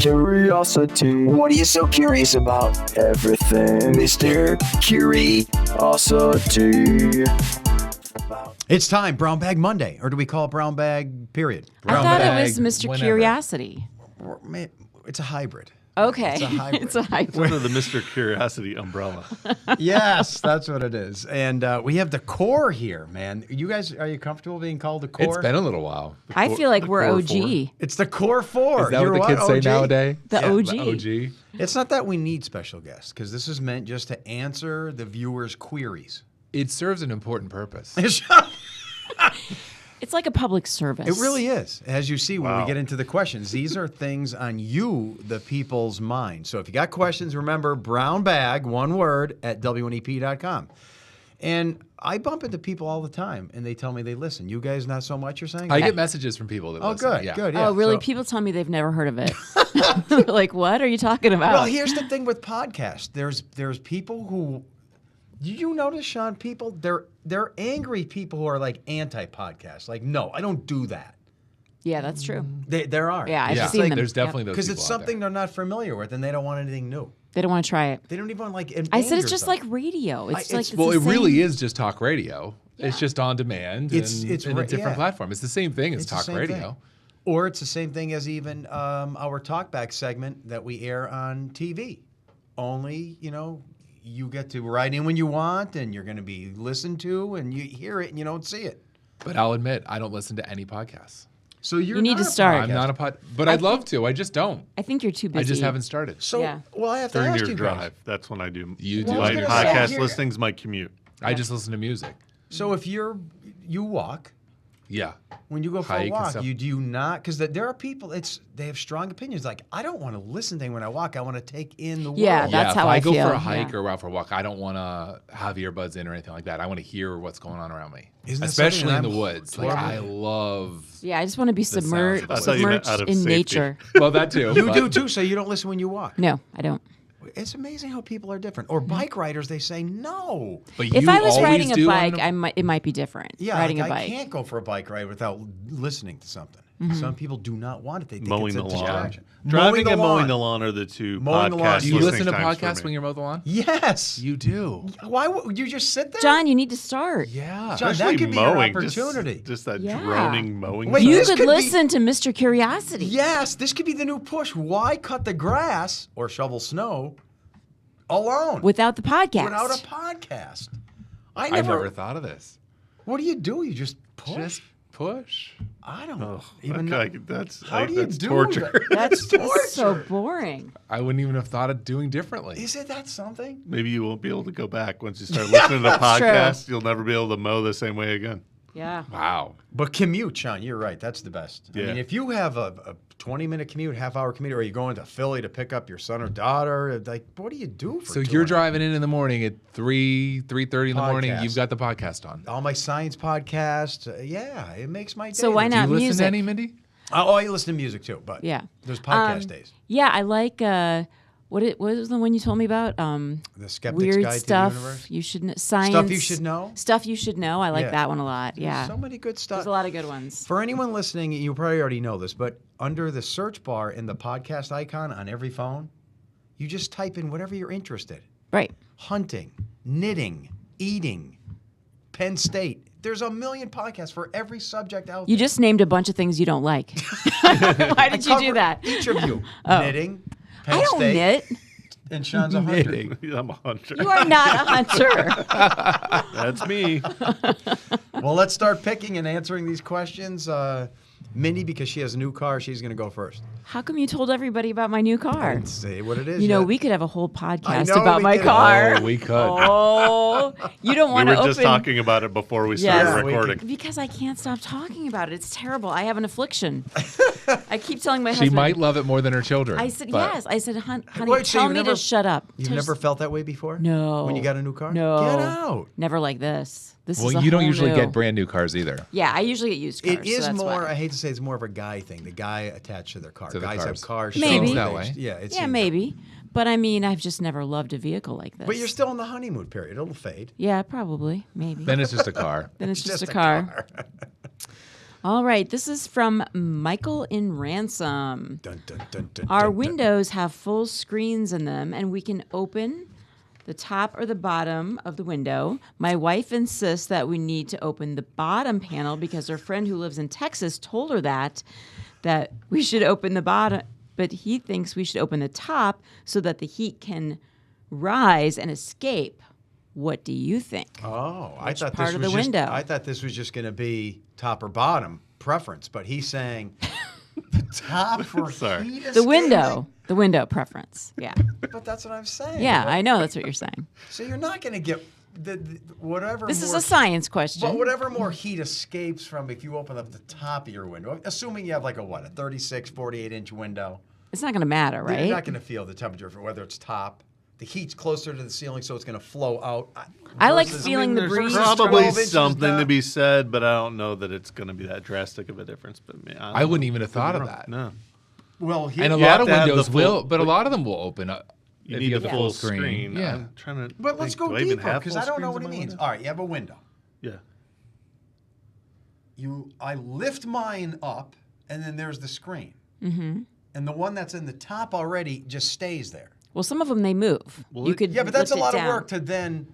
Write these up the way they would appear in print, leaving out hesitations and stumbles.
Curiosity. What are you so curious about? Everything, Mr. Curiosity. It's time, Brown Bag Monday. Or do we call it Brown Bag, period? I Brown thought bag, it was Mr. whenever. Curiosity. It's a hybrid. Okay. It's a hybrid. It's a hybrid. Under the Mr. Curiosity umbrella. Yes, that's what it is. And we have the core here, man. You guys, are you comfortable being called the core? It's been a little while. I feel like we're core OG. four. It's the core four. Is that You're what the kids say OG? nowadays? The Yeah, OG. The OG. It's not that we need special guests, because this is meant just to answer the viewers' queries. It serves an important purpose. It's like a public service. It really is. As you see when we Wow. get into the questions, these are things on you, the people's mind. So if you got questions, remember brown bag, one word, at WNEP.com. And I bump into people all the time, and they tell me they listen. You guys, not so much, you're saying? I get messages from people that Oh, listen. good, Yeah. good. Yeah. Oh, really? So- People tell me they've never heard of it. Like, what are you talking about? well, here's the thing with podcasts. There's people who, do you notice, Shawn? People, they're angry people who are like anti-podcast. Like, no, I don't do that. Yeah, that's true. There are. Yeah, I've Yeah. seen them. There's definitely those Because people it's out something there. they're not familiar with, and they don't want anything new. They don't want to try it. They don't even like. I said it's just like radio. It's like it's Well, the it really same- is just talk radio. It's just on demand It's and in a right, different yeah. platform. It's the same thing as It's the talk same radio. thing. Or it's the same thing as even our talkback segment that we air on TV. Only, you get to write in when you want, and you're going to be listened to, and you hear it, and you don't see it. But I'll admit, I don't listen to any podcasts. So you're You need not to a start. I'm not a but I'd love to. I just don't. I think you're too busy. I just haven't started. So, Yeah. well, I have to During ask your you drive. guys. That's when I do. You do. Well, I My was gonna say, podcast here- listening's my commute. I just listen to music. So if you walk, Yeah. when you go for Hike a and walk, stuff. do you not? Because there are people, they have strong opinions. Like, I don't want to listen to anything when I walk. I want to take in the world. Yeah, that's if how I I go feel, for a hike yeah. or out for a walk, I don't want to have earbuds in or anything like that. I want to hear what's going on around me, Isn't that especially in something the I'm woods. Like horrible? I love. Yeah, I just want to be sounds submerged, of the I thought you meant out submerged of in safety. nature. Well, that too. You but- do too, so you don't listen when you walk. No, I don't. It's amazing how people are different. Or bike riders, they say no. But If you I was always riding a do bike, on it might be different. Yeah, riding like, a I bike. can't go for a bike ride without listening to something. Some people do not want it. They think Mowing it's a the lawn. distraction. Driving and mowing lawn. the lawn are the two Mowing the lawn. podcast Do you listen to listening times for podcasts me. when you're mowing the lawn? Yes. You do. Why would you just sit there? John, you need to start. Yeah. John, Especially that could be your mowing, opportunity. Just that Yeah. droning mowing. Wait, sound. You this could could be- listen to Mr. Curiosity. Yes, this could be the new push. Why cut the grass or shovel snow alone Without the podcast. without a podcast? I never thought of this. What do? You just push? Just push. I don't Oh, even know. okay, that's How do you that's do torture. that? That's so torture. boring. I wouldn't even have thought of doing differently. Is it that something? Maybe you won't be able to go back once you start listening to That's true. podcasts. You'll never be able to mow the same way again. Yeah. Wow. But commute, Shawn, you're right. That's the best. I Yeah. mean, if you have a 20-minute commute, half-hour commute, or you're going to Philly to pick up your son or daughter, like, what do you do for So 2 you're hours? driving in the morning at 3:30 in the morning. Podcast. You've got the podcast on. All my science podcasts, yeah, it makes my day. So why Do not you listen music? to any, Mindy? Oh, I listen to music too, but Yeah. there's podcast days. Yeah, I like what was the one you told me about? The Skeptic's Weird Guide stuff to the Universe. you should know. Science Stuff you should know? Stuff you should know. I like Yeah. that one a lot. Yeah. So many good stuff. There's a lot of good ones. For anyone listening, you probably already know this, but under the search bar in the podcast icon on every phone, you just type in whatever you're interested. Right. Hunting, knitting, eating, Penn State. There's a million podcasts for every subject out You there. just named a bunch of things you don't like. Why did you do Cover that? Each of you. Oh. Knitting, Penn I don't State, knit. and Shawn's a hunter. Knitting. I'm a hunter. You are not a hunter. That's me. Well, let's start picking and answering these questions. Mindy, because she has a new car, she's going to go first. How come you told everybody about my new car? Let's say what it is. You know, yet. we could have a whole I podcast know about we my could. car. Oh, we could. Oh, you don't We want were to open. just talking about it before we started Yes. recording. Because I can't stop talking about it. It's terrible. I have an affliction. I keep telling my She husband. might love it more than her children. I said but- yes. I said, honey, Wait, so tell you've me never- to shut up. You've Just- never felt that way before? No. When you got a new car? No. Get out. Never like this. This is Well, a you don't whole usually new- get brand new cars either. Yeah, I usually get used cars. It is so that's more, why. I hate to say it's more of a guy thing. The guy attached to their car. To the Guys cars. have cars. Maybe. shows that they- way. Yeah, it Yeah, seems- maybe. But I mean, I've just never loved a vehicle like this. But you're still in the honeymoon period. It'll fade. Yeah, probably. Maybe. Then it's just a car. Then it's just a car. All right, this is from Michael in Ransom. Dun, dun, dun, dun, Our dun, dun. windows have full screens in them, and we can open the top or the bottom of the window. My wife insists that we need to open the bottom panel because her friend who lives in Texas told her that we should open the bottom, but he thinks we should open the top so that the heat can rise and escape. What do you think? Oh, I Which thought part this of was the just, window? I thought this was just going to be top or bottom preference, but he's saying the top for Sorry. heat The window preference. Yeah. But that's what I'm saying. Yeah, I know that's what you're saying. So you're not going to get the whatever. This is more, a science question. But whatever more heat escapes from if you open up the top of your window, assuming you have like a 36, 48-inch window. It's not going to matter, right? You're not going to feel the temperature for whether it's top. The heat's closer to the ceiling, so it's going to flow out. I like versus- feeling the There's breeze. probably 12 inches something to down. be said, but I don't know that it's going to be that drastic of a difference. But I wouldn't even have thought of that. No, Well, here, And a You lot have of to have the windows full- will, but a lot of them will open up. you if need have the the full screen. screen. Yeah. I'm trying to. but let's think, go do I even deeper have because full I don't know screens what in he my means. window? All right, you have a window. Yeah. I lift mine up, and then there's the screen. Mm-hmm. And the one that's in the top already just stays there. Well, some of them they move. Well, You could Yeah, but that's a lift it lot of down. work to then.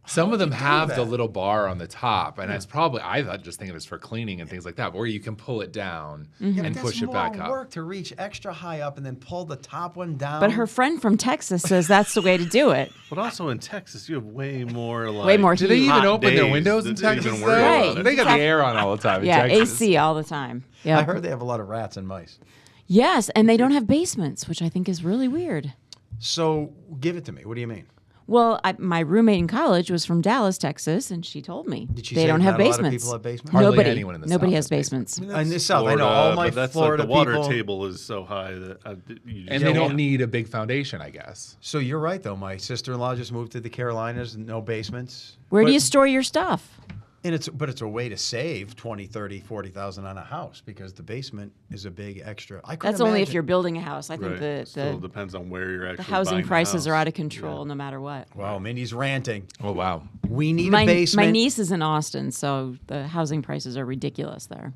Some of them do have the that? little bar on the top, and it's probably I thought just thinking it's for cleaning and things like that, where you can pull it down Yeah, but and that's push it more back up. work to reach extra high up and then pull the top one down. But her friend from Texas says that's the way to do it. But also in Texas, you have way more like. Way more Do they heat. even hot open their days windows in that they even Texas? worry though? about Right. it. They got Exactly. the air on all the time. Yeah, in Texas. AC all the time. Yeah. I heard they have a lot of rats and mice. Yes, and they don't have basements, which I think is really weird. So give it to me. What do you mean? Well, my roommate in college was from Dallas, Texas, and she told me Did she they say don't have not a lot of basements. people have basements? Hardly Nobody, anyone in the nobody South has has basements. In the South, Florida, I know all my but that's Florida like the water people. table is so high that you just And they don't need a big foundation, I guess. So you're right, though. My sister-in-law just moved to the Carolinas, no basements. Where do But- you store your stuff? And it's a way to save 20, 30, 40,000 on a house because the basement is a big extra. I couldn't That's only if imagine- you're building a house. I think Right. Still the depends on where you're actually. housing buying the prices are house. out of control no matter what. Wow, Mindy's ranting. Oh wow. We need a My basement. niece is in Austin, so the housing prices are ridiculous there.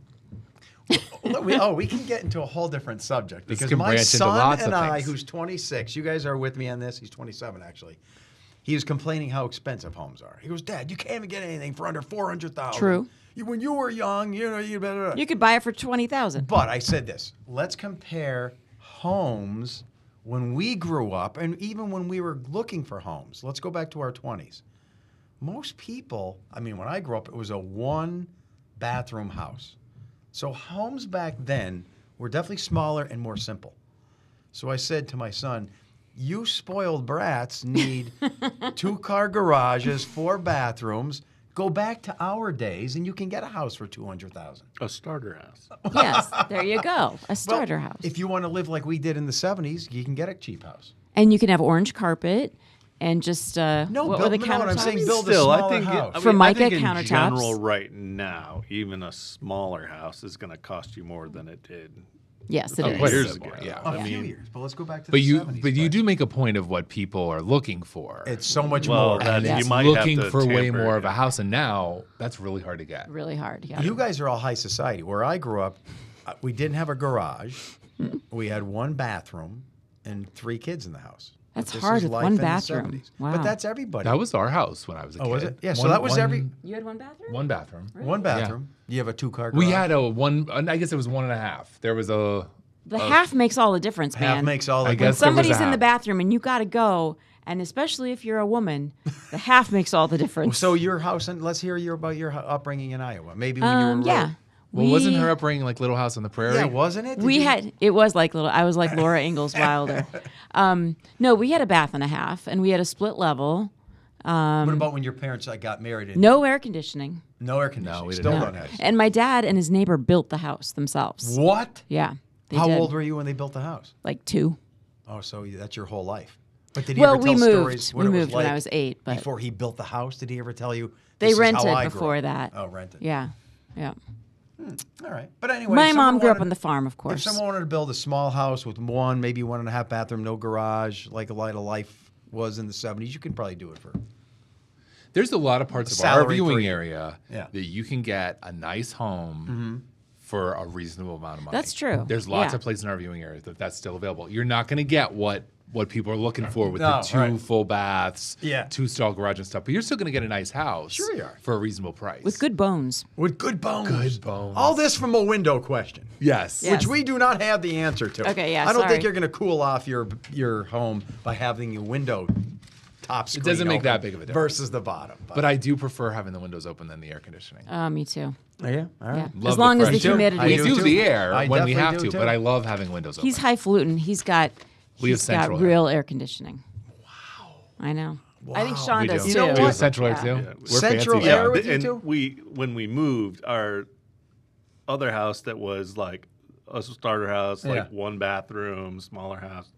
we can get into a whole different subject This because can my branch into son lots and of I, things. who's 26, you guys are with me on this. He's 27 actually. He was complaining how expensive homes are. He goes, "Dad, you can't even get anything for under 400,000." True. When you were young, you better. You could buy it for 20,000. But I said this. Let's compare homes when we grew up and even when we were looking for homes. Let's go back to our 20s. Most people, when I grew up, it was a one-bathroom house. So homes back then were definitely smaller and more simple. So I said to my son, you spoiled brats need 2-car garages, 4 bathrooms. Go back to our days, and you can get a house for $200,000. A starter house. Yes, there you go. A starter house. If you want to live like we did in the 70s, you can get a cheap house. And you can have orange carpet and just what were the no, what I'm countertops? saying, build a Still, smaller I think house. Formica I think countertops. in general, right now, even a smaller house is going to cost you more than it did. Yes, it Oh, is. quite a Years bit more, ago. yeah. A few years, but let's go back to But the you 70s. but you do make a point of what people are looking for. It's so much Well, more. that Yes. you might looking have to for way tamper, more of a yeah. house, and now that's really hard to get. Really hard. Yeah. You guys are all high society. Where I grew up, we didn't have a garage. We had 1 bathroom and 3 kids in the house. That's But this hard is with life 1 in the bathroom. 70s. Wow. But that's everybody. That was our house when I was a kid. was it? Yeah, so that was every- You had 1 bathroom? one bathroom. 1 bathroom. You have a 2-car garage. We had a one. I guess it was 1.5. There was a. The half makes all the difference, man. half makes all the I When guess there was a somebody's in the half. bathroom and you got to go, and especially if you're a woman, the half makes all the difference. So your house, and let's hear about your upbringing in Iowa. Maybe when you were yeah. Well, wasn't her upbringing like Little House on the Prairie? Yeah, wasn't it? Did We you- had it was like little. I was like Laura Ingalls Wilder. No, we had a bath and a half, and we had a split level. What about when your parents got married? And No air conditioning. no air conditioning. we didn't Still have don't have. And my dad and his neighbor built the house themselves. What? Yeah. They How did. old were you when they built the house? Like 2. Oh, so that's your whole life. But did he Well, ever we tell moved. stories? What We it was moved when I like was 8, but before he built the house, did he ever tell you? they "This is how rented I grew before up"? that. Oh, rented. Yeah. Yeah. All right. But anyway, My if mom someone grew up wanted- on the farm, of If course. someone wanted to build a small house with 1, maybe 1.5 bathroom, no garage, like a lot of life was in the 70s, you could probably do it for. There's a lot of parts of our Salary for viewing you. area Yeah. that you can get a nice home for a reasonable amount of money. That's true. There's lots Yeah. of places in our viewing area that's still available. You're not going to get what people are looking for with No, the 2 right. full baths, Yeah. 2-stall garage and stuff, but you're still going to get a nice house Sure you are. for a reasonable price. With good bones. With good bones. Good bones. All this from a window question. Yes. Yeah. Which we do not have the answer to. Okay, yeah, I don't sorry. think you're going to cool off your home by having your window top screen doesn't make open that big of a difference. versus the bottom. But I do prefer having the windows open than the air conditioning. Me too. yeah, all Yeah. right. Love As long as fresh the air. humidity I We is. do do too. the air I when we definitely have do to, too. but I love having windows open. He's highfalutin. He's got We have he's got central air. real air conditioning. Wow. I know. I think Sean We do. does You too. know We what? have central air Yeah. too. Yeah. We're Central fancy. air Yeah. with you and too? when we moved, our other house that was like a starter house, Yeah. like 1 bathroom, smaller house,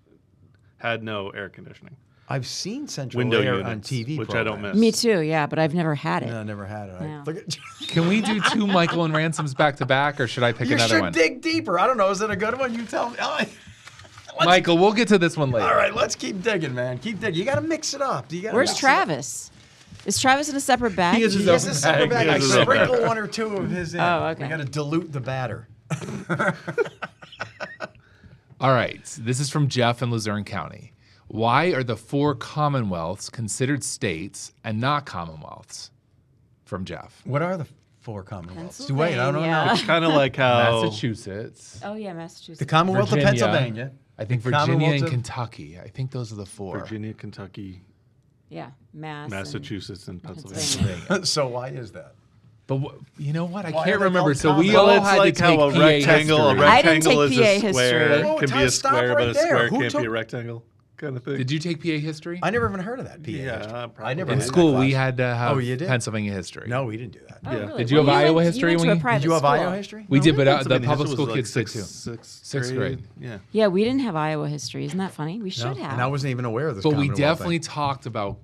had no air conditioning. I've seen Central Window Air units, on TV which I don't programs. miss. Me too. Yeah, but I've never had it. No, I never had it. No. Look at, Can we do 2 Michael and Ransoms back to back, or should I pick you another should one? dig deeper. I don't know. Is it a good one? You tell me. Michael, we'll get to this one later. All right, let's keep digging, man. Keep digging. You got to mix it up. You gotta Where's mix it up. Travis? Is Travis in a separate bag? He is his He has own a separate bag. bag. I He has his own sprinkle bag. 1 or 2 of his in. Oh, okay. We got to dilute the batter. All right. This is from Jeff in Luzerne County. Why are the 4 commonwealths considered states and not commonwealths? From Jeff. What are the 4 commonwealths? Wait, I don't know. Pennsylvania. Kind of like how Massachusetts. Oh yeah, Massachusetts. The Commonwealth Virginia. of Pennsylvania. I think The Virginia Commonwealth and of- Kentucky. I think those are the 4. Virginia, Kentucky, Yeah, Mass. and- Massachusetts, and Pennsylvania. Pennsylvania. So why is that? But you know what? I Why are can't they remember. called So we commonwealths? all Well, it's had like to take how a PA rectangle, history. I didn't is take a PA history. square, Whoa, can be time, a stop square, right but a there. square Who can't be took- a rectangle, kind of thing. Did you take PA history? I never even heard of that. PA Yeah, history. probably. I never In had that school, we class. had to have Oh, you did? Pennsylvania history. No, we didn't do that. Oh, Yeah. really? Did you have Well, Iowa went- history you went when to a you- private Did you have school. Iowa history? We did, but the Pennsylvania public history school was kids like did too. Sixth grade. Yeah. Yeah, we didn't have Iowa history. Isn't that funny? We should No, have. and I wasn't even aware of this. But we Commonwealth definitely thing. talked about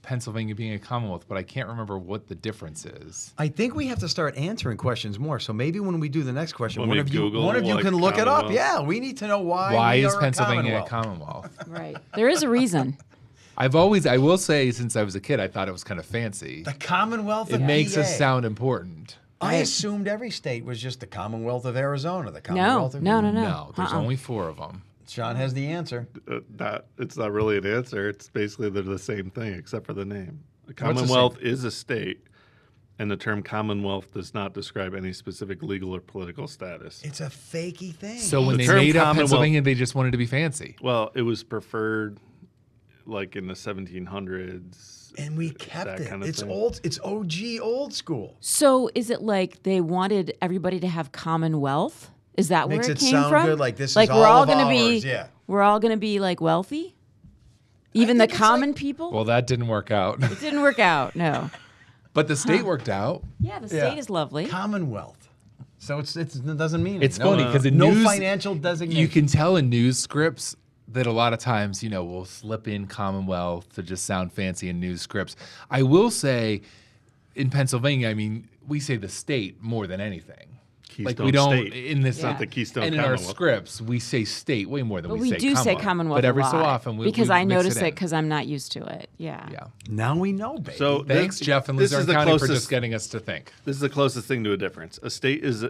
Pennsylvania being a commonwealth, but I can't remember what the difference is. I think we have to start answering questions more. So maybe when we do the next question, When one we of you Google, can like, look it up. Commonwealth. Yeah, we need to know why. Why we is are Pennsylvania a Commonwealth. commonwealth? Right. There is a reason. I will say, since I was a kid, I thought it was kind of fancy. The Commonwealth It of makes us PA. sound important. I Right. assumed every state was just the Commonwealth of Arizona. The No, Commonwealth of no. No, there's Uh-uh. only 4 of them. Sean has the answer. That it's not really an answer. It's basically they're the same thing except for the name. A the commonwealth is a state, and the term commonwealth does not describe any specific legal or political status. It's a fakey thing. So when The they term made up commonwealth- Pennsylvania, they just wanted to be fancy. Well, it was preferred, like in the 1700s. and we kept that it. kind of It's thing. old. It's OG old school. So is it like they wanted everybody to have Commonwealth? Is that Makes where it it came sound from? good, like this is like all we're all of gonna ours, be yeah. we're all gonna be like wealthy? Even the think it's like- common people? Well, that didn't work out. It didn't work out, no. But the state worked out. Yeah, the Yeah. state is lovely. Commonwealth. So it doesn't mean It's anything. funny because in no news, financial designation. you can tell in news scripts that a lot of times, we'll slip in Commonwealth to just sound fancy in news scripts. I will say, in Pennsylvania, I mean, we say the state more than anything. Like we Keystone don't State. in this, It's not the Keystone and in our Commonwealth. scripts we say state way more than But we we do say Commonwealth But every a lot so often we because we I mix notice in. it because I'm not used to it. Yeah. Yeah. Now we know, baby. So Thanks, Jeff and this is Luzerne the County for closest- just getting us to think. This is the closest thing to a difference. A state is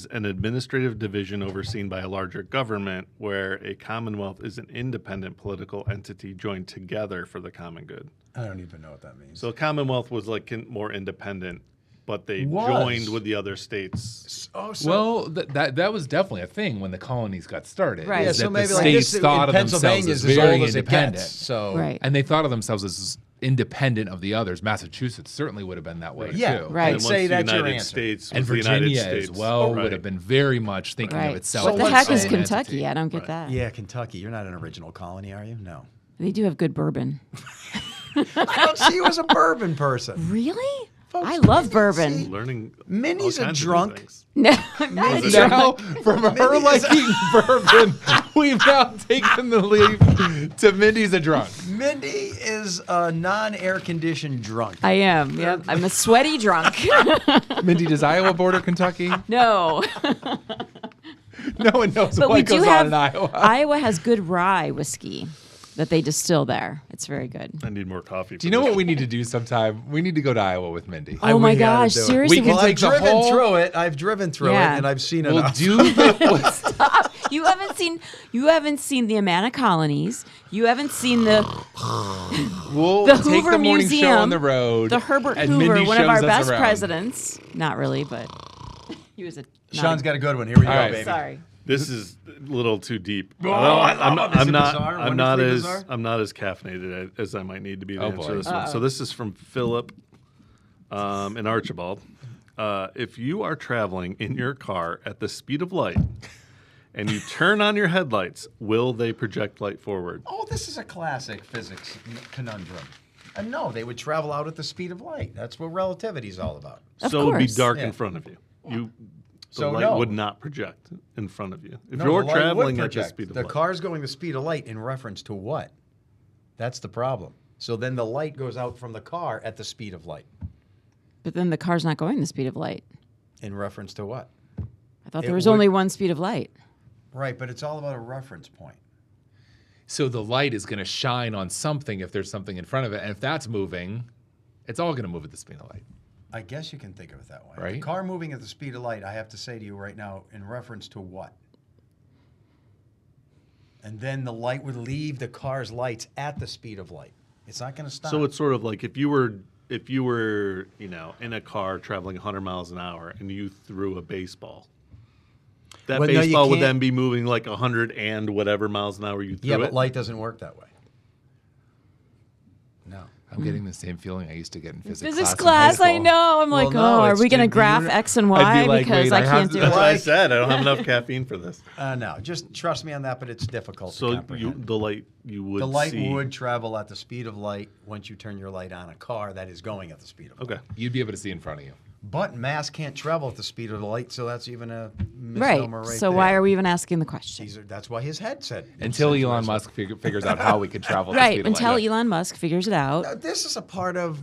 an administrative division overseen by a larger government, where a commonwealth is an independent political entity joined together for the common good. I don't even know what that means. So a commonwealth was like more independent, but they Was. joined with the other states. Well, that was definitely a thing when the colonies got started. Right. yeah, is so that maybe the like states this thought in of themselves Pennsylvania as is as very old as it independent. gets. So Right. And they thought of themselves as independent of the others. Massachusetts certainly would have been that way Yeah, too. Right. I'd And say once the that's your United answer. States And was the United Virginia States. as well Right. would have been very much thinking Right. of itself. What the as heck its is own Kentucky? entity. I don't get that. yeah, Kentucky. You're not an original colony, are you? No. They do have good bourbon. I don't see you as a bourbon person. Really? Folks, I love Mindy, bourbon. see? Learning Mindy's all a kinds of new drunk. things. No, I'm not a Now, drunk. from her liking bourbon, we've now taken the leap to Mindy's a drunk. Mindy is a non-air conditioned drunk. I am. Yep. I'm a sweaty drunk. Mindy, does Iowa border Kentucky? No. No one knows But what we do goes on have in Iowa. Iowa has good rye whiskey. that they distill there. It's very good. I need more coffee. Do you know what we need to do sometime? We need to go to Iowa with Mindy. Oh my we gotta gosh, do it. seriously? We can I've take the driven whole- through it. I've driven through Yeah. it, and I've seen We'll enough. do the Stop. You haven't seen the Amana colonies. You haven't seen the We'll The take Hoover the morning Museum, show on the road. the Herbert and Hoover, Mindy one of shows our us best around. presidents. Not really, but he was a. Sean's got a good one. Here we go, All right. baby. Sorry. This is a little too deep. Oh, I love it. Is it bizarre? I'm not Wonderfully as bizarre? I'm not as caffeinated as I might need to be to Oh, answer boy. this one. So this is from Philip in Archibald. If you are traveling in your car at the speed of light and you turn on your headlights, will they project light forward? Oh, this is a classic physics conundrum. No, they would travel out at the speed of light. That's what relativity is all about. Of So it would be course. dark Yeah. in front of you. The So light no. would not project in front of you. If No, you're the light would traveling at the project. speed of the light. car's going the speed of light in reference to what? That's the problem. So then the light goes out from the car at the speed of light. But then the car's not going the speed of light. In reference to what? I thought It there was would- only one speed of light. Right, but it's all about a reference point. So the light is going to shine on something if there's something in front of it. And if that's moving, it's all going to move at the speed of light. I guess you can think of it that way. Right. The car moving at the speed of light, I have to say to you right now, in reference to what? And then the light would leave the car's lights at the speed of light. It's not going to stop. So it's sort of like if you were, in a car traveling 100 miles an hour and you threw a baseball. That Well, no, you baseball would can't- then be moving like 100 and whatever miles an hour you threw yeah, it. but light doesn't work that way. No. I'm getting the same feeling I used to get in physics, Physics in high class, I school. know. I'm like, no, oh, are it's we going to to be graph re- X and I'd Y be like, because wait, I I have can't to- do That's it? what I said. I don't have enough caffeine for this. No, just trust me on that, but it's difficult to So comprehend. the light you would The light see. would travel at the speed of light once you turn your light on a car that is going at the speed of light. Okay. You'd be able to see in front of you. But mass can't travel at the speed of the light, so that's even a Right. misnomer right So there. why are we even asking the question? That's why his head said. Until said Elon first. Musk figures out how we could travel at the Right. speed of Until light. Elon Musk figures it out. Now, this is a part of.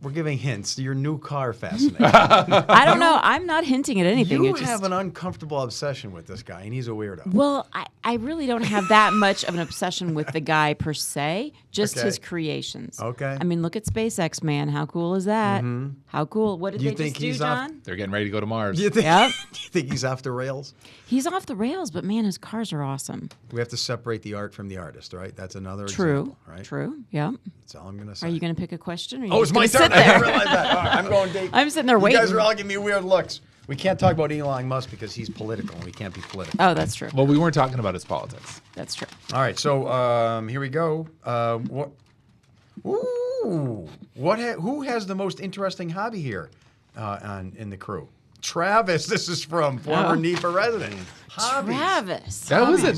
We're giving hints. Your new car fascinating. I don't know. I'm not hinting at anything. you It just- have an uncomfortable obsession with this guy, and he's a weirdo. Well, I really don't have that much of an obsession with the guy per se, just Okay. his creations. Okay. I mean, look at SpaceX, man. How cool is that? How cool. What did You they think just do, he's off- John? They're getting ready to go to Mars. You think, Yep. do you think he's off the rails? He's off the rails, but man, his cars are awesome. We have to separate the art from the artist, right? That's another True. example, right? True. Yeah. That's all I'm going to say. Are you going to pick a question? Or are you Oh, it's just my gonna turn. sit I didn't there? realize that. All right, I'm going deep. I'm sitting there You waiting. guys are all giving me weird looks. We can't talk about Elon Musk because he's political, and we can't be political. Oh, that's true. Well, we weren't talking about his politics. That's true. All right, so here we go. What? Ooh, who has the most interesting hobby here in the crew? Travis. This is from former Oh. NEPA resident. Hobbies. Travis.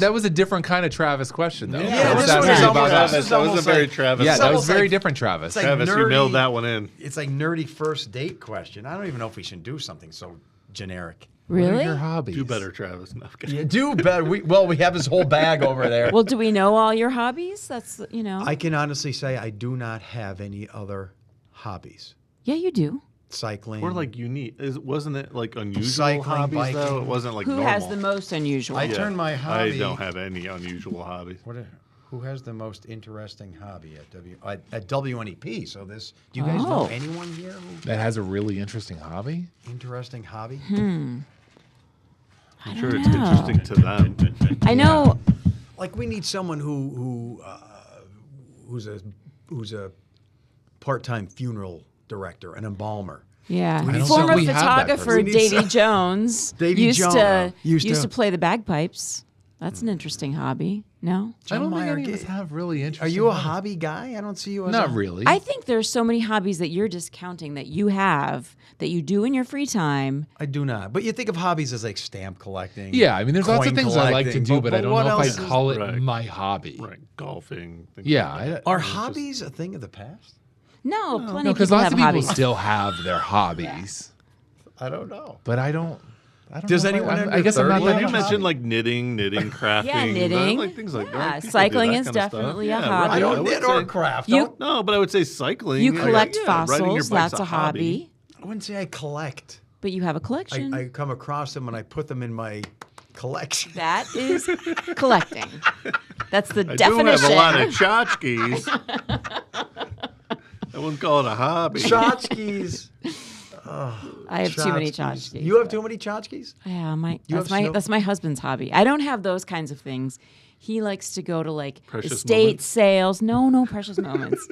That was a different kind of Travis question, though. Yeah, What's this that one really is about almost- us? this is That was a almost very like- Travis. Yeah, It's that was almost very like- different, Travis. It's like Travis, you nerdy- nailed that one in. It's like nerdy first date question. I don't even know if we should do something so generic. What are Really? your hobbies? Do better, Travis. No, I'm kidding. You do better. We have his whole bag over there. Well, do we know all your hobbies? That's, I can honestly say I do not have any other hobbies. Yeah, you do. Cycling. Or like unique. Wasn't it like unusual Cycling, hobbies biking. though? It wasn't like Who normal. has the most unusual? I turned my hobby. I don't have any unusual hobbies. Who has the most interesting hobby at WNEP? So this. Do you guys know Oh. anyone here who That has a really interesting hobby? interesting hobby? I'm sure it's know. interesting to them. I know. Like we need someone who's a part-time funeral director, an embalmer. Yeah. I don't Former think we have that photographer person. We need Davy some- Jones Davy used Jones. to Used used to- to play the bagpipes. That's an interesting hobby. No? I don't think Meyer, any of us have really Are interesting you a hobbies. hobby guy? I don't see you as Not a, really. I think there's so many hobbies that you're discounting that you have that you do in your free time. I do not. But you think of hobbies as like stamp collecting. Yeah, I mean, there's lots of coin things I like to collecting, do, but I don't what know else if I'd is- call it Right. my hobby. Right. Golfing. things Yeah, like that. Are It's just- hobbies a thing of the past? No, plenty No, of because people lots have of people hobbies. still have their hobbies, I don't know. but I don't. Does know if anyone I under guess I'm not 30 Well, that you have a mentioned hobby? like knitting, crafting. Yeah, knitting. Like things like Yeah, that. People do cycling that is kind of stuff. definitely a Yeah, hobby. right. I don't would knit or say- craft. You- Don't- No, but I would say cycling. You like, collect yeah, riding your fossils. bike's That's a hobby. I wouldn't say I collect. But you have a collection. I come across them and I put them in my collection. That is collecting. That's the I definition. do have a lot of tchotchkes. I wouldn't call it a hobby. Tchotchkes. I have too many tchotchkes. You have too many tchotchkes? Yeah, have snow- that's my husband's hobby. I don't have those kinds of things. He likes to go to like Precious estate moments? sales. No precious moments.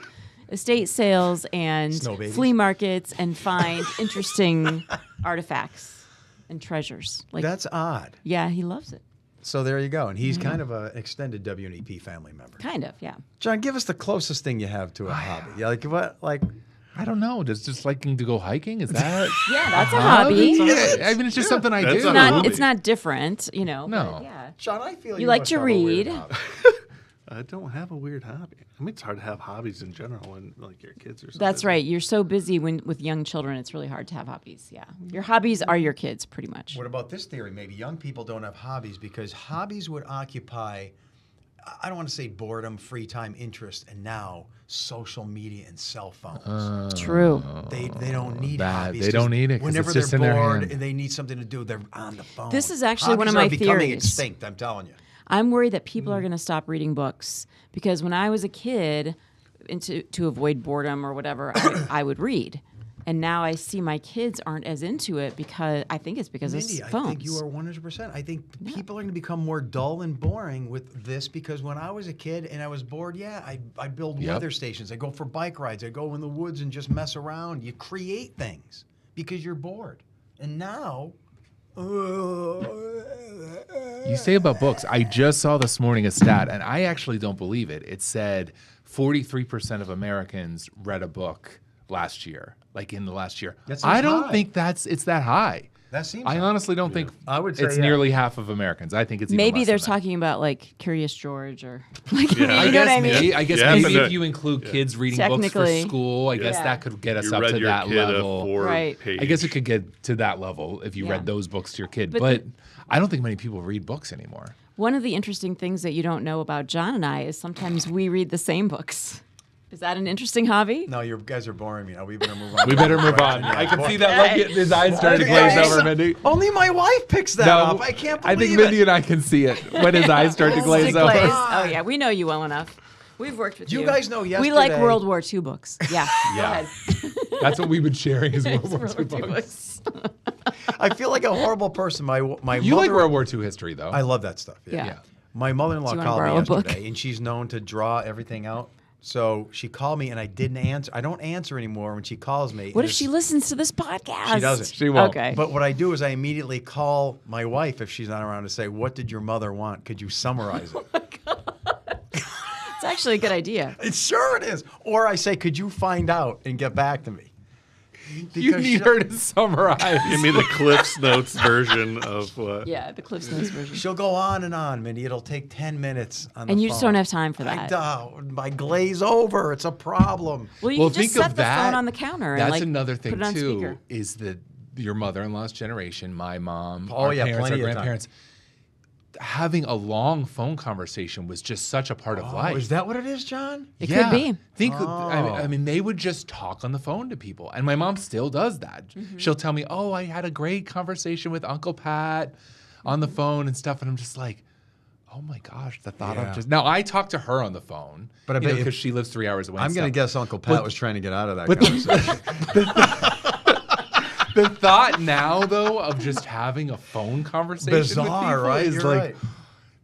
Estate sales and Snow babies. flea markets and find interesting artifacts and treasures. Like That's odd. yeah, he loves it. So there you go. And he's kind of an extended WNEP family member. Kind of, yeah. John, give us the closest thing you have to a hobby. Yeah, like what? Like I don't know. Just liking to go hiking? Is that? Yeah, that's a hobby. Yeah, I mean, it's just something I That's do. a hobby. It's not different, No. but yeah. Sean, I feel You like must to have a weird read. hobby. I don't have a weird hobby. I mean, it's hard to have hobbies in general when like your kids or something. That's right. You're so busy with young children, it's really hard to have hobbies. Yeah. Your hobbies are your kids, pretty much. What about this theory? Maybe young people don't have hobbies because hobbies would occupy, I don't want to say boredom, free time, interest, and now social media and cell phones. True. They don't need Bad. hobbies. They don't 'cause need it 'cause Whenever it's just they're in their bored hand. and they need something to do, they're on the phone. This is actually one of Hobbies my are becoming theories. extinct, I'm telling you. I'm worried that people are going to stop reading books because when I was a kid, to avoid boredom or whatever, I would read. And now I see my kids aren't as into it because I think it's because Mindi, of I phones. think you are 100%. I think people are going to become more dull and boring with this because when I was a kid and I was bored, I build weather stations. I go for bike rides. I go in the woods and just mess around. You create things because you're bored. And now, You say about books. I just saw this morning a stat, and I actually don't believe it. It said 43% of Americans read a book last year, like in the last year. That seems I don't high. think it's that high. that seems. I honestly don't think I would say, it's yeah. nearly half of Americans. I think it's even Maybe less they're than that. talking about like Curious George or like Yeah. you know what I mean? Maybe, I guess Yeah, maybe but if you include kids reading books for Technically. school, I guess Yeah. that could get us You up read to your that kid level. a 4 Right. page. I guess it could get to that level if you Yeah. read those books to your kid. But But I don't think many people read books anymore. One of the interesting things that you don't know about John and I is sometimes we read the same books. Is that an interesting hobby? No, you guys are boring me. Now we better move on. We better move on. I can see that look. His eyes starting to glaze over, Mindy. Only my wife picks that up. I can't believe I think it. Mindy and I can see it when his eyes start to glaze Glaze. over. Oh yeah, we know you well enough. We've worked with you. You guys know We like yesterday- World War II books. Yeah. Yeah. Go ahead. That's what we've been sharing is World War World II War II books. I feel like a horrible person. My You mother. like World War II history, though. I love that stuff. Yeah. Yeah. My mother-in-law Do you wanna called borrow me a book? yesterday, and she's known to draw everything out. So she called me, and I didn't answer. I don't answer anymore when she calls me. What and if she it's- listens to this podcast? She doesn't. She won't. Okay. But what I do is I immediately call my wife if she's not around to say, "What did your mother want? Could you summarize it?" It's actually a good idea. Sure it is. Or I say, "Could you find out and get back to me?" You Because need her to summarize. Give me the Cliff's Notes version of what? Yeah, the Cliff's Notes version. she'll go on and on, Mindy. It'll take 10 minutes on the And phone. you just don't have time for that. I glaze over. It's a problem. Well, you Well, can just think set of the that. phone on the counter. That's and, like, another thing put it on too. speaker. Is that your mother-in-law's generation, my mom, Oh, our yeah, parents, plenty our of time. grandparents, having a long phone conversation was just such a part of life. Is that what it is, John? It could be. Think. I mean, they would just talk on the phone to people, and my mom still does that. Mm-hmm. She'll tell me, "Oh, I had a great conversation with Uncle Pat on the phone and stuff," and I'm just like, "Oh my gosh, the thought Yeah. of just." Now I talk to her on the phone, But I you know, bet if- because she lives 3 hours away. I'm and going to stuff. guess Uncle Pat But- was trying to get out of that but conversation. The thought now, though, of just having a phone conversation Bizarre, with people right? is You're like. right.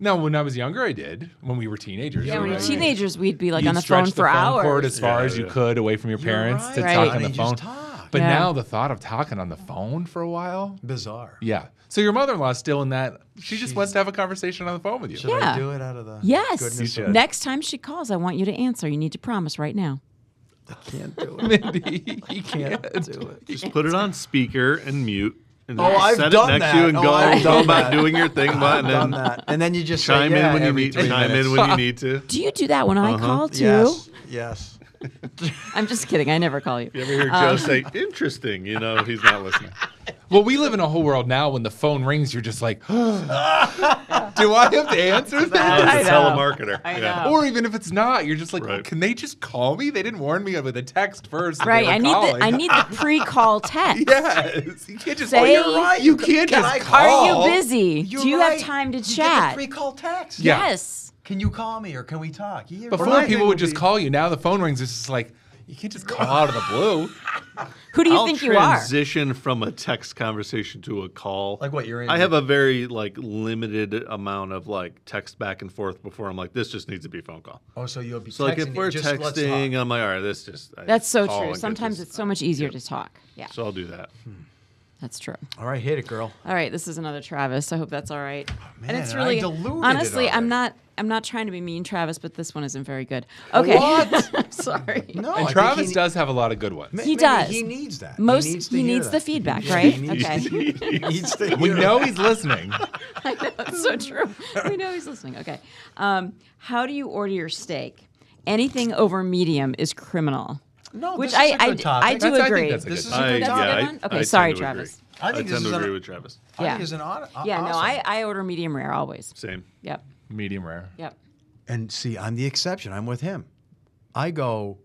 No, when I was younger, I did. When we were teenagers, Yeah, when we were right? teenagers, we'd be like You'd on the stretch phone for phone cord hours. as far Yeah, as you yeah. could away from your You're parents to right. talk Yeah. on the They phone. just talk. But Yeah. now the thought of talking on the phone for a while, Bizarre. yeah. So your mother-in-law's still in that. She just She's- wants to have a conversation on the phone with you. Should Yeah. I do it out of the Yes. goodness You of should. Next time she calls, I want you to answer. You need to promise right now. I can't do it. Mindy, you can't. do it. Just put it on speaker and mute. And Oh, then I've set done it next that. to you and Oh, go, I've go done about that. doing your thing, I've and done then that. And then you just chime say, yeah, in when you every need 3 chime minutes. in when you need to. Do you do that when I call too? Yes. Yes. I'm just kidding. I never call you. You ever hear Joe say, interesting? You know, he's not listening. Well, we live in a whole world now when the phone rings, you're just like, do I have to answer Oh, that? it's a know. telemarketer. I Yeah. know. Or even if it's not, you're just like, Right. can they just call me? They didn't warn me with a text first. that they Right. were calling. I need the pre-call text. Yes. You can't just. Say- You're right. You can't Can just I call. Are you busy? You're Do you right. have time to You chat? get the free call text. Yeah. Yes. Can you call me or can we talk? You hear- Before my people thing would would just be- call you. Now the phone rings. It's just like, you can't just call out of the blue. Who do you I'll think you are? transition from a text conversation to a call. Like what, you're in I the- have a very limited amount of text back and forth before I'm like, this just needs to be a phone call. Oh, so you'll be So like if texting, we're just let's talk. texting, I'm like, all right, this just That's so call and true. get Sometimes this- it's so much easier to talk. Yeah, So I'll do that. that's true. All right, hit it, girl. All right, this is another Travis. I hope that's all right. man, and it's and I really diluted it honestly, I'm already. not trying to be mean, Travis, but this one isn't very good. Okay. What? I'm sorry. No, I And think Travis he- does have a lot of good ones. He maybe does. He needs that. Most he needs, to he hear needs that. the feedback, Yeah, right? he needs Okay. he needs to We hear know that. he's listening. I know, it's so true. We know he's listening. Okay. How do you order your steak? Anything over medium is criminal. No, Which this is a I good topic. I do That's- I think agree. that's a This good is a topic. good That's a topic. good one? Okay, I sorry, tend to agree. Travis. I think this tend is to an- agree with Travis. I Yeah. think it's an Yeah, no, awesome. I order medium rare always. Same. Yep. Medium rare. Yep. And see, I'm the exception. I'm with him. I go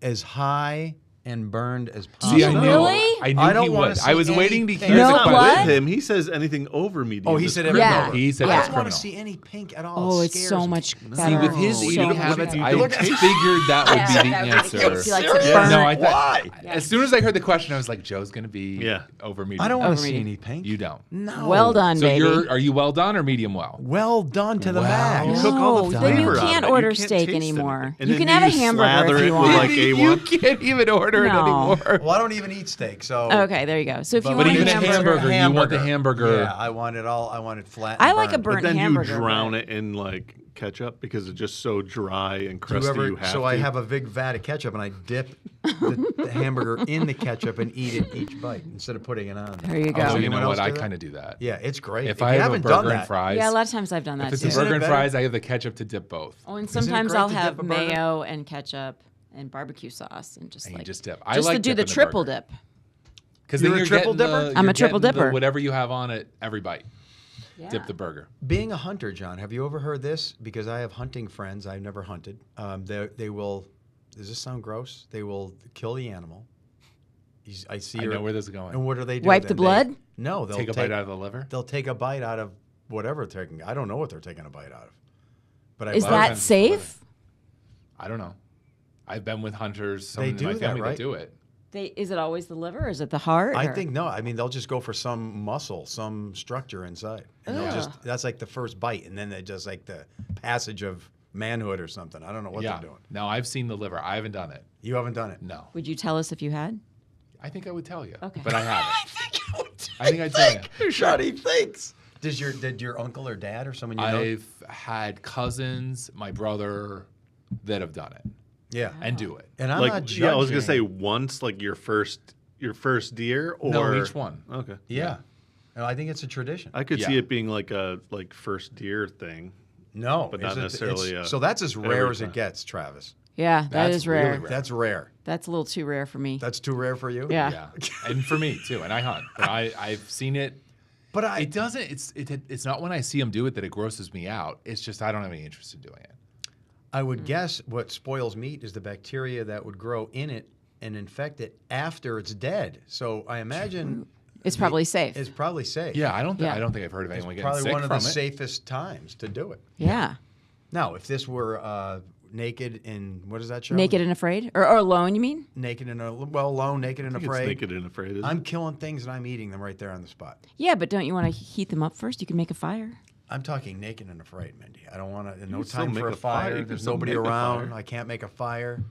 as high and burned as possible. See, I knew. Really? I knew I don't he wanna would. see I was any waiting to pink. hear No the Not question. blood? with him. He says anything over medium. Oh, he is said criminal. Yeah. everything. He said Yeah. I that's don't want to criminal. see any pink at all. Oh, It it's scares so me. much See, better. See, with his so eating much habits, better. I Look at- figured that would Yeah, be that the would be answer. good. He likes it burnt. No, I thought. Why? As soon as I heard the question, I was like, Joe's gonna be Yeah. over medium. I don't want Over to see medium. any pink. You don't. No. Well done, So baby. are you well done or medium well? Well done to the Wow. max. You cook all the No, then you flavor out of can't it. You order can't steak taste anymore. anything. And You then can have a just hamburger slather if you it with, want. like, You A1. can't even order it No. anymore. Well, I don't even eat steak, so. Okay, there you go. So if you But want even a a hamburger, hamburger, you want the hamburger. Yeah, I want it all. I want it flat. I and like a burned. burnt But then hamburger. you drown but- it in ketchup because it's just so dry and Do you crusty. ever, You have so to. I have a big vat of ketchup and I dip the hamburger in the ketchup and eat it each bite instead of putting it on. There you go. Oh, Does you anyone know else what? I do that? kind of do that. Yeah, it's great. If you I have a haven't done burger and that, fries, Yeah, a lot of times I've done that if it's too. a Isn't burger it and better? fries, I have the ketchup to dip both. Oh, and Isn't it sometimes great I'll to have dip a burger? mayo and ketchup and barbecue sauce and just And you like just dip. I just like to do the dipping the triple burger. dip. Because You're then a you're triple getting dipper? the- I'm you're a triple getting the dipper. whatever you have on it every bite. Yeah. Dip the burger. being a hunter, John, have you ever heard this? Because I have hunting friends. I've never hunted. They will. Does this sound gross? They will kill the animal. I see. I her- know where this is going. And what do they do? Wipe then? the blood? No, they'll Take a bite out of the liver. They'll take a bite out of whatever they're taking. I don't know what they're taking a bite out of. But Is I that times safe? I don't know. I've been with hunters, some They in my do that, family right? that do it. Is it always the liver? Or is it the heart? I or- think no. I mean, they'll just go for some muscle, some structure inside, and they'll just. Ugh. That's like the first bite, and then they just like the passage of manhood or something. I don't know what Yeah. they're doing. No, I've seen the liver. I haven't done it. You haven't done it. No. Would you tell us if you had? I think I would tell you. Okay. But I haven't. I think I'd tell you. Shawty thinks. Did your uncle or dad or someone you know? I've had cousins, my brother, that have done it Yeah, and do it. and I'm not judging. yeah, I was gonna say once, like your first deer, or No, each one. Okay. Yeah, and I think it's a tradition. I could Yeah. see it being like a first deer thing. No, But not it's- necessarily, so that's as rare every as it time. gets, Travis. Yeah, that That's is rare. really rare. That's rare. That's a little too rare for me. That's too rare for you. Yeah. Yeah. And for me too. And I hunt. But I've seen it. but It doesn't, it's not when I see them do it that it grosses me out. It's just I don't have any interest in doing it. I would guess what spoils meat is the bacteria that would grow in it and infect it after it's dead. So I imagine It's probably safe. it's probably safe. Yeah, I don't Yeah. think I've heard of anyone getting Probably sick one of from the it. safest times to do it. Yeah. Now, if this were naked in what is that show? Naked and Afraid? Or alone, you mean? Naked and alone, naked and I think it's afraid. naked and afraid. Isn't I'm it? killing things and I'm eating them right there on the spot. Yeah, but don't you want to heat them up first? You can make a fire. I'm talking naked and afraid, Mindy. I don't want to. No can still time make for a a fire. fire. You can There's still nobody make a around. fire. I can't make a fire.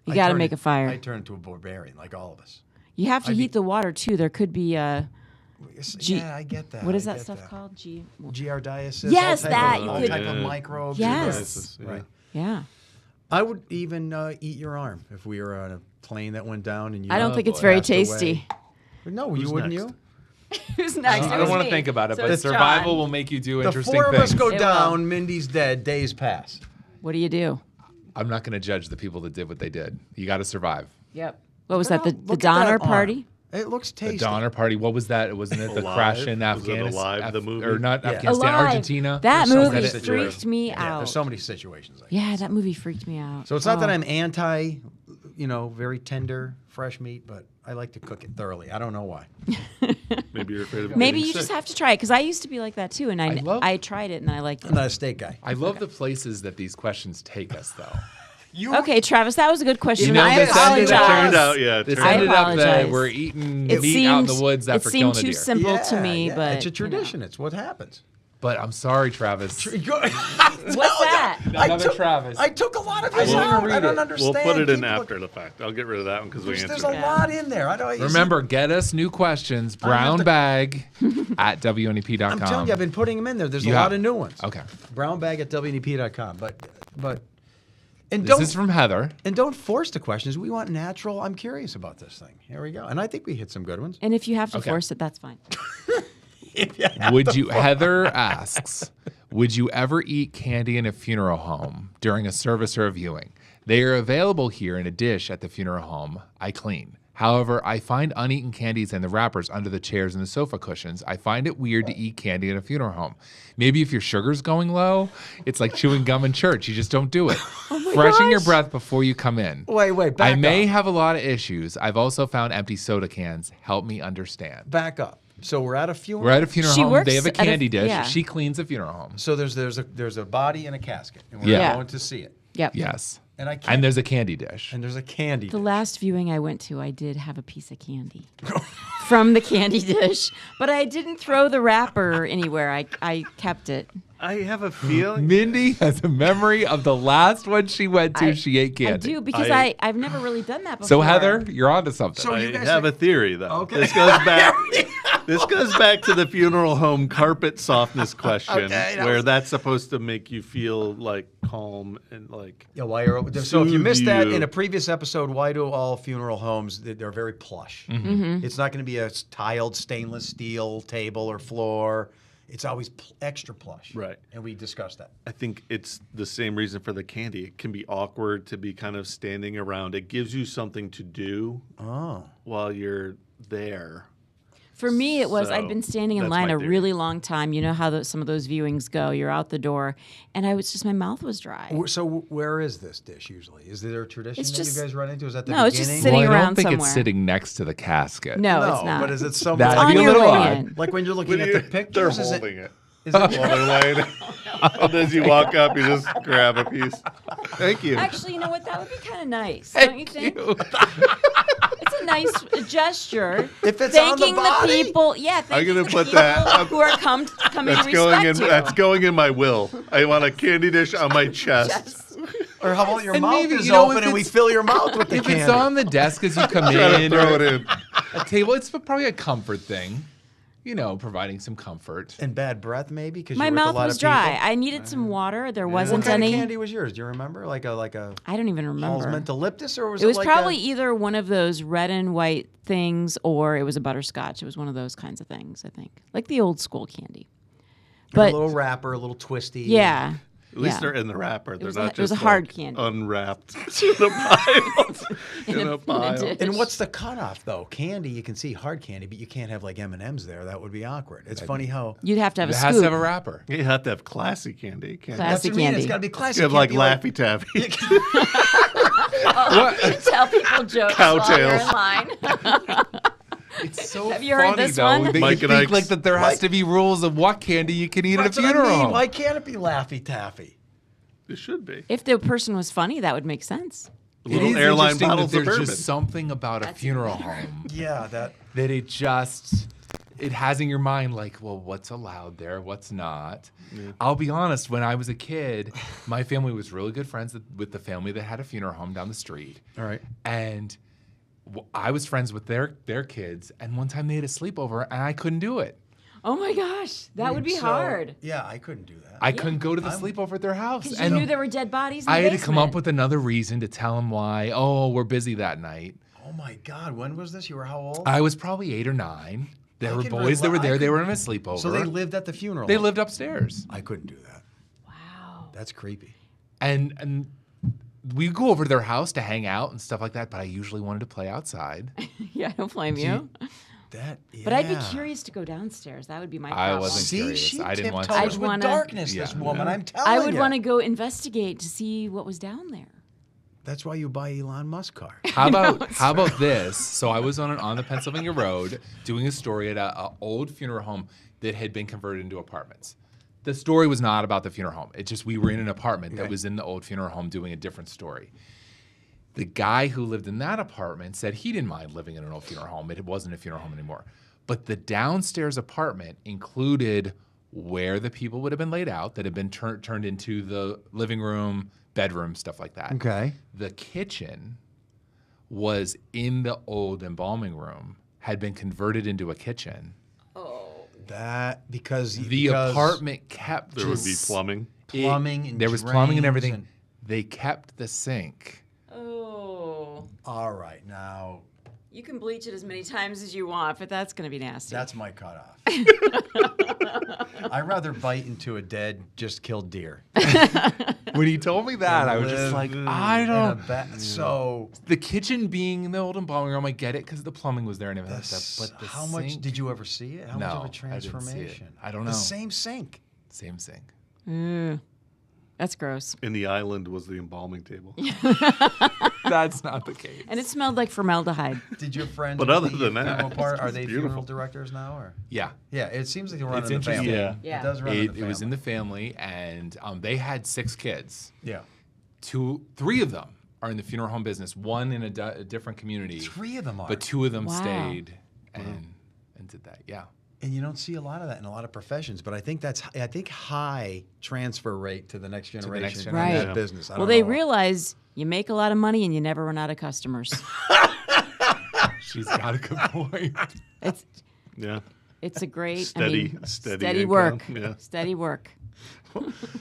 You I got to turn make it- a fire. I turn into a barbarian, like all of us. You have to I'd heat be- the water too. There could be G- yeah, I get that. what is I that get stuff called? Giardiasis. Yes, all type that, Of, you all could- type of Yeah. microbes. Yes. Yeah. Right. Yeah. I would even eat your arm if we were on a plane that went down and you. I don't think it's boy. very passed away. tasty. No, Who's you wouldn't. next? You. Who's next? I don't want to think about it, So but it's survival John. will make you do The interesting four of things. us go It will. down. Mindy's dead. Days pass. What do you do? I'm not going to judge the people that did what they did. You got to survive. Yep. What was that? The Look at that Donner arm. Party? It looks tasty. The Donner Party. What was that? Wasn't it the Alive? crash in Was it Afghanistan? Alive, the movie? Or not Yeah. Afghanistan, Alive. Argentina? That There's so movie many freaked situations. me Yeah, out. there's so many situations like that. Yeah, that movie freaked me out. So it's not that Oh. I'm anti, very tender, fresh meat, but I like to cook it thoroughly. I don't know why. Maybe you're afraid of Maybe getting you just sick. have to try it because I used to be like that too, and love- I tried it and I liked I'm it. not a steak guy. I love the places that these questions take us, though. Okay, Travis, that was a good question. know, I this ended apologize. up- Turned out, yeah. This I ended up that apologize. we're eating It meat out in seemed the woods after it killing seemed a too deer. simple to me, yeah, but it's a tradition. It's what happens. But I'm sorry, Travis. What's that? Another Travis. I took a lot of I his didn't out. read I don't it. understand. We'll put it in People- after the fact. I'll get rid of that one because we There's answered a it. lot in there. I don't. Remember, get us new questions. Brown bag at WNEP.com. I'm telling you, I've been putting them in there. There's You a lot have? of new ones. Okay. Brownbag at WNEP.com. But and This is from Heather. and don't force the questions. We want natural. I'm curious about this thing. Here we go. And I think we hit some good ones. And if you have to Okay. force it, that's fine. Heather asks, would you ever eat candy in a funeral home during a service or a viewing? They are available here in a dish at the funeral home. I clean. However, I find uneaten candies and the wrappers under the chairs and the sofa cushions. I find it weird to eat candy in a funeral home. Maybe if your sugar's going low, it's like chewing gum in church. You just don't do it. Freshen your breath before you come in. Wait, back I may up. have a lot of issues. I've also found empty soda cans. Help me understand. Back up. So we're at a funeral. We're at a funeral She home. works They have a at a- candy dish. yeah. She cleans a funeral home. So there's a body and a casket, and we're Yeah. going to see it. Yep. Yes. And I can't. And there's a candy dish. And there's a candy. The last viewing I went to, I did have a piece of candy from the candy dish, but I didn't throw the wrapper anywhere. I kept it. I have a feeling. Mindy has a memory of the last one she went to. She ate I candy. do because I- I've never really done that before. So Heather, you're onto something. So I you guys have a think- theory though. Okay. This goes back. This goes back to the funeral home carpet softness question, Okay, that where was- that's supposed to make you feel like calm and like. Yeah, so if you soothe missed that you. in a previous episode, why do all funeral homes, they're very plush. It's not going to be a tiled stainless steel table or floor. It's always extra plush. Right. And we discussed that. I think it's the same reason for the candy. It can be awkward to be kind of standing around. It gives you something to do while you're there. For me, it was So, I'd been standing in that's line my a theory. really long time. You know how some of those viewings go. You're out the door, and my mouth was dry. So where is this dish usually? Is there a tradition It's that just- you guys run into? Is that the No, it's beginning? just sitting I don't around think somewhere. it's sitting next to the casket. No, it's not. but is it That'd somewhere? It's on be a your little way odd. in. Like when you're looking at the pictures? They're is holding it. Is it While they're laying. And as you walk up, you just grab a piece. Thank you. Actually, you know what? That would be kind of nice, don't you think? It's a nice gesture. If it's on the thanking body? people, I'm gonna the put people that- who are coming That's to going in. respect you. That's going in my will. I want a candy dish on my chest. Yes. Or how about your And mouth maybe, is you know, open if and we it's- fill your mouth with the If candy? it's on the desk as you come Try to in, throw or it in. a table, it's probably a comfort thing. You know, providing some comfort. And bad breath maybe because My you're with a mouth lot was of people? dry. I needed some water. There wasn't What kind any. of candy was yours? Do you remember? Like a I don't even Hall's remember. Mentoliptus, or was It was like probably either one of those red and white things, or it was a butterscotch. It was one of those kinds of things, I think, like the old school candy. a But little wrapper, a little twisty? yeah, At least yeah. they're in the wrapper. They're was not it was just a hard like candy. unwrapped in a pile. in a pile. dish. And what's the cutoff though? Candy, you can see hard candy, but you can't have like M&Ms there. That would be awkward. It's funny how You'd have to have It a has scoop. to have a wrapper. You have to have classy candy. Can't that's Classic what I mean. candy. It's got to be classic. you have It like can't be Laffy Taffy. Tell people jokes while you're in Cowtails. line. It's so Have you heard funny this though one? that you Mike and think Ike's- like that there has to be rules of what candy you can eat at a That's what I funeral. mean. home. Why can't it be Laffy Taffy? It should be. If the person was funny, that would make sense. It Little is airline interesting that bottles of there's bourbon. just something about a That's funeral even better. home Yeah, that. that it has in your mind like, well, what's allowed there, what's not. I'll be honest, when I was a kid, my family was really good friends with the family that had a funeral home down the street. All right. And I was friends with their kids, and one time they had a sleepover, and I couldn't do it. Oh my gosh, that would be So, hard. Yeah, I couldn't do that. I couldn't go to the sleepover at their house. Because you knew there were dead bodies in the I had to basement. come up with another reason to tell them why. Oh, we're busy that night. Oh my God, when was this? You were how old? I was probably 8 or 9. There I were can boys that rela- were I there. They could- were in a sleepover. So they lived at the funeral. They home. lived upstairs. I couldn't do that. Wow. That's creepy. And we'd go over to their house to hang out and stuff like that, but I usually wanted to play outside. Yeah, I don't blame you. But But I'd be curious to go downstairs. That would be my I problem. wasn't See, curious. she I didn't want to. tiptoes I'd with wanna- darkness. This Yeah. woman, Yeah. I'm telling I you. would want to go investigate to see what was down there. That's why you buy Elon Musk car. How about this? So I was on the Pennsylvania Road doing a story at a old funeral home that had been converted into apartments. The story was not about the funeral home. It's just we were in an apartment that was in the old funeral home doing a different story. The guy who lived in that apartment said he didn't mind living in an old funeral home. It wasn't a funeral home anymore. But the downstairs apartment included where the people would have been laid out that had been turned into the living room, bedroom, stuff like that. Okay. The kitchen was in the old embalming room, had been converted into a kitchen. That because The apartment kept There would be plumbing. and there was plumbing and drains everything. They kept the sink. Oh. All right, now You can bleach it as many times as you want, but that's going to be nasty. that's my cutoff. I'd rather bite into a dead, just killed deer. When he told me that, I was just like, I don't. So The kitchen being in the old embalming room, I get it because the plumbing was there and everything like that. But the how much sink- did you ever see it? How much of No, a I didn't see it. transformation? I don't The know. same sink. Same sink. That's gross. In the island was the embalming table. That's not the case. And it smelled like formaldehyde. Did your friends? But at other the than that, funeral part, are it's they beautiful. funeral directors now? Or Yeah. yeah, it seems like they run It's in the family. interesting. Yeah. It does run in the family. It was in the family, and they had 6 kids. Yeah. 3 of them are in the funeral home business. One in a different community. 3 of them are. But 2 of them Wow. stayed and did that. Yeah. And you don't see a lot of that in a lot of professions, but I think high transfer rate to the next generation next in generation. that Right. business. I Well, don't they know. realize you make a lot of money and you never run out of customers. She's got a good point. It's Yeah. a great Steady income, work. yeah. Steady work.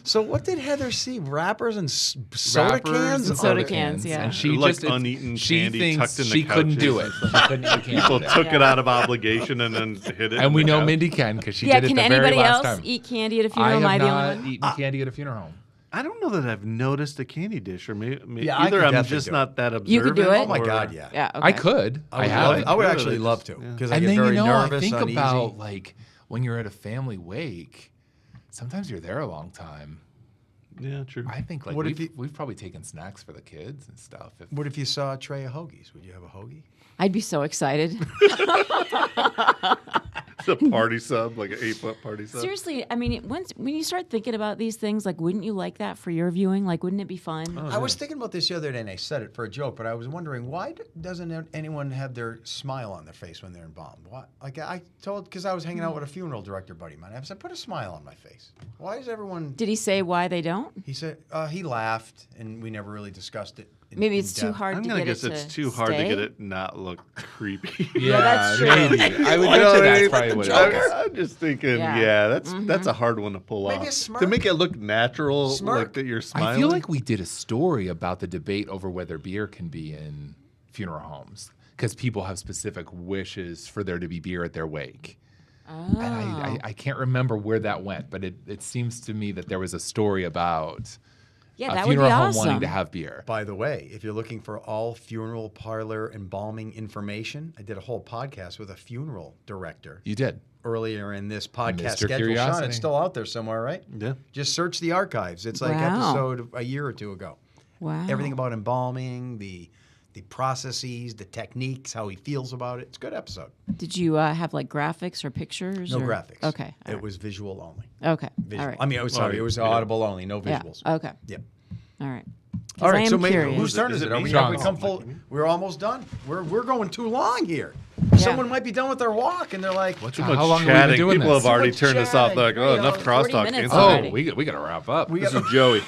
So what did Heather see? Wrappers and soda Wrappers cans? and soda cans, yeah. And she Like just uneaten she candy thinks tucked in the she couldn't do it. couches. She couldn't eat candy. People took Yeah. it out of obligation and then hid it. And in we the know couch. Mindy can because she Yeah, did it can the very anybody last else time. eat candy at a I funeral? Am I have the not only one? eaten candy at a funeral home. I don't know that I've noticed a candy dish, or maybe Yeah, I either could I'm definitely just do it. not that observant. You could do it? Oh my or- God, yeah. Yeah, okay. I could. I have. I would Good, actually I love just- to yeah. because I And get then very I nervous, think uneasy. about like when you're at a family wake. Sometimes you're there a long time. Yeah, true. I think like What if we've probably taken snacks for the kids and stuff. What if you saw a tray of hoagies? Would you have a hoagie? I'd be so excited. It's a party sub, like an 8-foot party sub. Seriously, I mean, when you start thinking about these things, like, wouldn't you like that for your viewing? Like, wouldn't it be fun? I was thinking about this the other day, and I said it for a joke, but I was wondering why doesn't anyone have their smile on their face when they're embalmed? Why? Like I told, because I was hanging out with a funeral director buddy of mine. I said, put a smile on my face. Why is everyone? Did he say why they don't? He said he laughed, and we never really discussed it. Maybe it's too hard I'm to gonna get guess it it's to too hard to stay? get it not look creepy. Yeah, that's true. maybe. I would You know bet what you I that's mean? probably what it I'm, is. I'm just thinking, Yeah. that's a hard one to pull Maybe off. a smirk. To make it look natural, Smirk. like that you're smiling. I feel like we did a story about the debate over whether beer can be in funeral homes because people have specific wishes for there to be beer at their wake. And I can't remember where that went, but it seems to me that there was a story about Yeah, a that would be funeral home awesome. wanting to have beer. By the way, if you're looking for all funeral parlor embalming information, I did a whole podcast with a funeral director You did. earlier in this podcast Mr. schedule. Sean, Curiosity. it's still out there somewhere, right? Yeah. Just search the archives. It's like Wow. episode a year or two ago. Wow. Everything about embalming, the processes, the techniques, how he feels about it. It's a good episode. Did you have like graphics or pictures? No or? graphics. Okay. all It right. was visual only. Okay. Visual. All right. I mean, it was audible only, no yeah. visuals. Okay. Yep. All right. 'Cause All I right, am so maybe curious. whose turn Is is it it? Are me? we, Sean's. have we come full? We're almost done. We're going too long here. Yeah. Someone might be done with their walk, and they're like, Too How much long have we been chatting. doing People this? have already Too much turned this off. They're like, chatting. oh, enough 40 crosstalk. minutes Instant. already. Oh, we got to wrap up. This is Joey.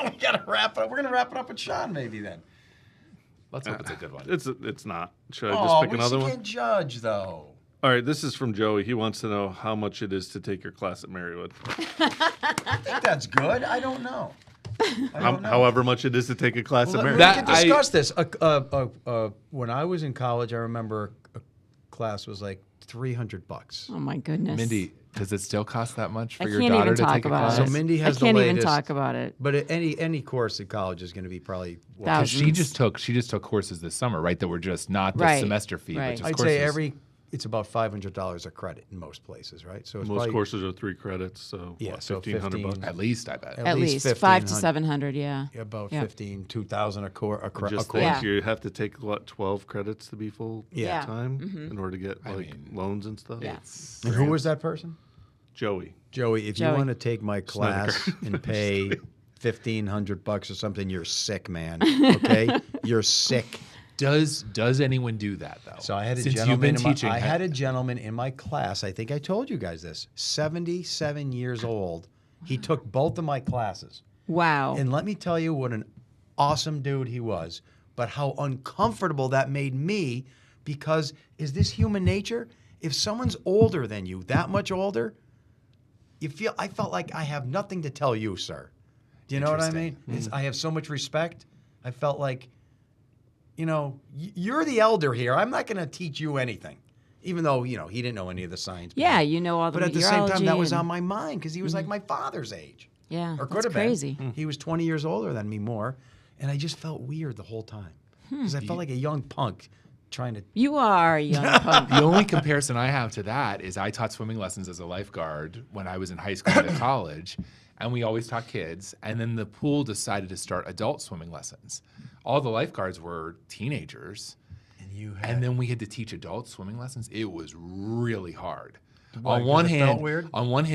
we gotta wrap it up. We're gonna wrap it up with Sean, maybe then. Let's hope it's a good one. It's not. Should I Oh, just pick we another can't one? judge though. All right, this is from Joey. He wants to know how much it is to take your class at Marywood. I think that's good. I don't know. I don't know. However much it is to take a class Well, at we Marywood. can discuss this. When I was in college, I remember a class was like $300. Oh my goodness. Mindy, does it still cost that much I for your can't daughter even to talk take a about class? it. So Mindy has I the can't even latest. talk about it. But any course at college is going to be probably Thousands. She just took courses this summer, right? That were just not the Right, semester fee, right. but just I'd courses. say it's about $500 a credit in most places, right? So it's Most probably, courses are 3 credits, so Yeah, what, so 1,500 bucks. At least, I bet. At least 5 to 700. Yeah. about Yeah. 2,000 a course. Just course. think Yeah. you have to take, what, 12 credits to be full Yeah. time in order to get loans and stuff? Yeah. And who was that person? Joey. Joey, if you Joey. want to take my class and pay $1,500 or something, you're sick, man. Okay, you're sick. Does anyone do that though? So I had a Since gentleman. you've been in my- teaching, I had a gentleman in my class. I think I told you guys this. 77 years old. He took both of my classes, Wow. and let me tell you what an awesome dude he was. But how uncomfortable that made me, because is this human nature? If someone's older than you, that much older, I felt like I have nothing to tell you, sir. Do you know what I mean? I have so much respect. I felt like, you're the elder here. I'm not going to teach you anything, even though he didn't know any of the science. Yeah, you know all the But at the same time, meteorology that was and- on my mind because he was like my father's age. Yeah, or could that's have been. crazy. He was 20 years older than me more, and I just felt weird the whole time because I felt like a young punk trying to. You are a young punk. the only comparison I have to that is I taught swimming lessons as a lifeguard when I was in high school and at college, and we always taught kids. And then the pool decided to start adult swimming lessons. All the lifeguards were teenagers, and then we had to teach adult swimming lessons. It was really hard. Why, On one 'cause it felt hand, weird?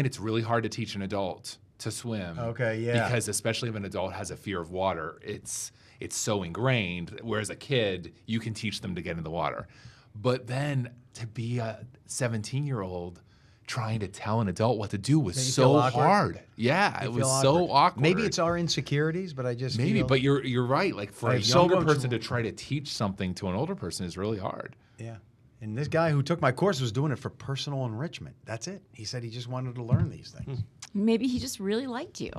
it's really hard to teach an adult to swim. Okay, yeah. Because especially if an adult has a fear of water, it's so ingrained. Whereas a kid, you can teach them to get in the water. But then to be a 17-year-old trying to tell an adult what to do was Did you so feel awkward? hard. Yeah, You it feel was so awkward. Maybe it's our insecurities, but I just maybe, feel, but you're right. Like for I a have so younger much- person to try to teach something to an older person is really hard. yeah. And this guy who took my course was doing it for personal enrichment. That's it. He said he just wanted to learn these things. Maybe he just really liked you.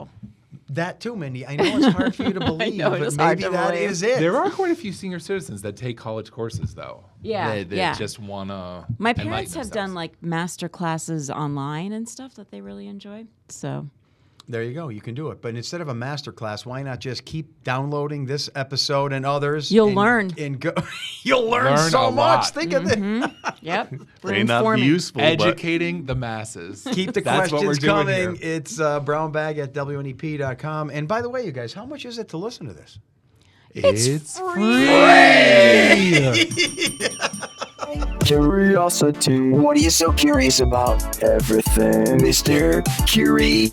That too, Mindy. I know it's hard for you to believe, know, it but is hard maybe to that believe. is it. There are quite a few senior citizens that take college courses, though. Yeah, They yeah. just want to. My parents have done like master classes online and stuff that they really enjoy. So There you go. You can do it. But instead of a master class, why not just keep downloading this episode and others? You'll and- learn. And go. You'll learn Learn so a much. lot. Think of it. yep, we're May not be informing. useful, but Educating the masses. Keep the That's what we're questions doing coming. here. It's brownbag@WNEP.com. And by the way, you guys, how much is it to listen to this? It's Curiosity. What are you so curious about? Everything, Mr. Curiosity.